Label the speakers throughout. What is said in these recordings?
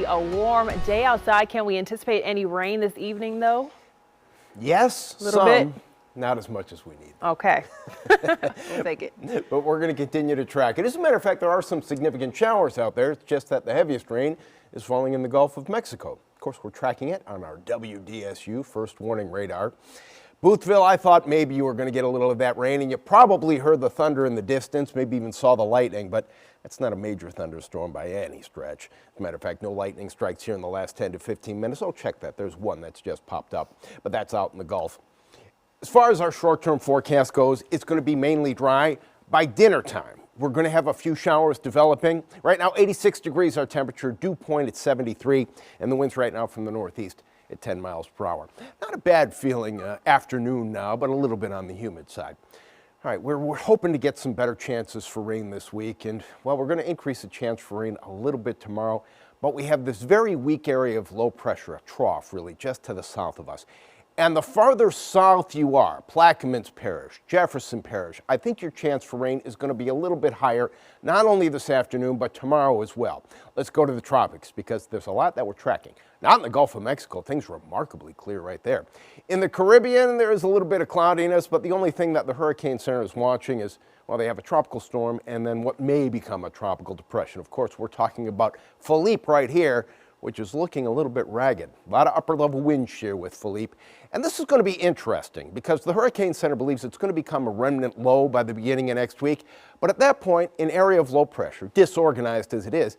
Speaker 1: A warm day outside. Can we anticipate any rain this evening, though?
Speaker 2: Yes,
Speaker 1: a little bit.
Speaker 2: Not as much as we need.
Speaker 1: Okay. We'll take it.
Speaker 2: But we're going to continue to track it. As a matter of fact, there are some significant showers out there. It's just that the heaviest rain is falling in the Gulf of Mexico. Of course, we're tracking it on our WDSU first warning radar. Boothville, I thought maybe you were going to get a little of that rain, and you probably heard the thunder in the distance, maybe even saw the lightning, but it's not a major thunderstorm by any stretch. As a matter of fact, no lightning strikes here in the last 10 to 15 minutes. Oh, check that. There's one that's just popped up, but that's out in the Gulf. As far as our short-term forecast goes, it's going to be mainly dry by dinner time. We're going to have a few showers developing. Right now, 86 degrees our temperature, dew point at 73, and the winds right now from the northeast at 10 miles per hour. Not a bad feeling afternoon now, but a little bit on the humid side. All right, we're hoping to get some better chances for rain this week, and well, we're going to increase the chance for rain a little bit tomorrow, but we have this very weak area of low pressure, a trough really, just to the south of us. And the farther south you are, Plaquemines Parish, Jefferson Parish, I think your chance for rain is going to be a little bit higher, not only this afternoon, but tomorrow as well. Let's go to the tropics because there's a lot that we're tracking. Not in the Gulf of Mexico, things are remarkably clear right there. In the Caribbean, there is a little bit of cloudiness, but the only thing that the Hurricane Center is watching is, well, they have a tropical storm and then what may become a tropical depression. Of course, we're talking about Philippe right here, which is looking a little bit ragged. A lot of upper-level wind shear with Philippe. And this is going to be interesting because the Hurricane Center believes it's going to become a remnant low by the beginning of next week. But at that point, an area of low pressure, disorganized as it is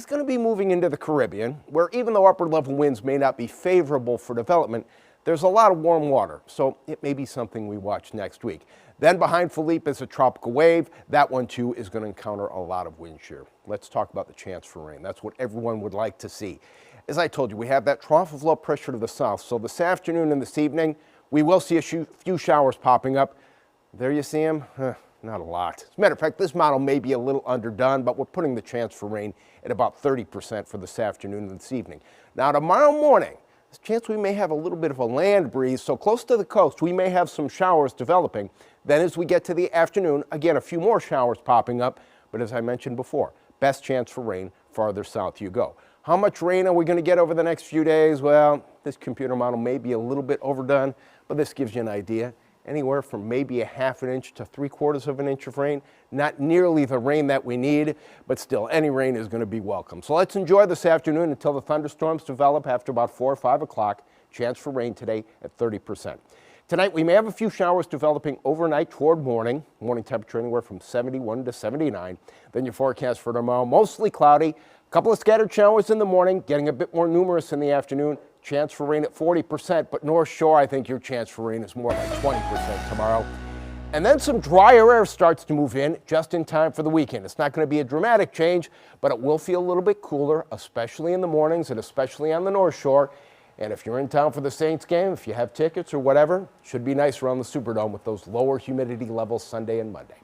Speaker 2: going to be moving into the Caribbean, where even though upper-level winds may not be favorable for development, there's a lot of warm water, so it may be something we watch next week. Then behind Philippe is a tropical wave. That one, too, is going to encounter a lot of wind shear. Let's talk about the chance for rain. That's what everyone would like to see. As I told you, we have that trough of low pressure to the south, so this afternoon and this evening, we will see a few showers popping up. There you see them. Not a lot. As a matter of fact, this model may be a little underdone, but we're putting the chance for rain at about 30% for this afternoon and this evening. Now, tomorrow morning, there's a chance we may have a little bit of a land breeze, so close to the coast, we may have some showers developing. Then as we get to the afternoon, again, a few more showers popping up, but as I mentioned before, best chance for rain farther south you go. How much rain are we going to get over the next few days? Well, this computer model may be a little bit overdone, but this gives you an idea. Anywhere from maybe a ½ inch to 3/4 of an inch of rain. Not nearly the rain that we need, but still, any rain is going to be welcome. So let's enjoy this afternoon until the thunderstorms develop after about 4 or 5 o'clock. Chance for rain today at 30%. Tonight, we may have a few showers developing overnight toward morning. Morning temperature anywhere from 71 to 79. Then your forecast for tomorrow, mostly cloudy. A couple of scattered showers in the morning, getting a bit more numerous in the afternoon. Chance for rain at 40%, but North Shore, I think your chance for rain is more like 20% tomorrow. And then some drier air starts to move in just in time for the weekend. It's not going to be a dramatic change, but it will feel a little bit cooler, especially in the mornings and especially on the North Shore. And if you're in town for the Saints game, if you have tickets or whatever, it should be nice around the Superdome with those lower humidity levels Sunday and Monday.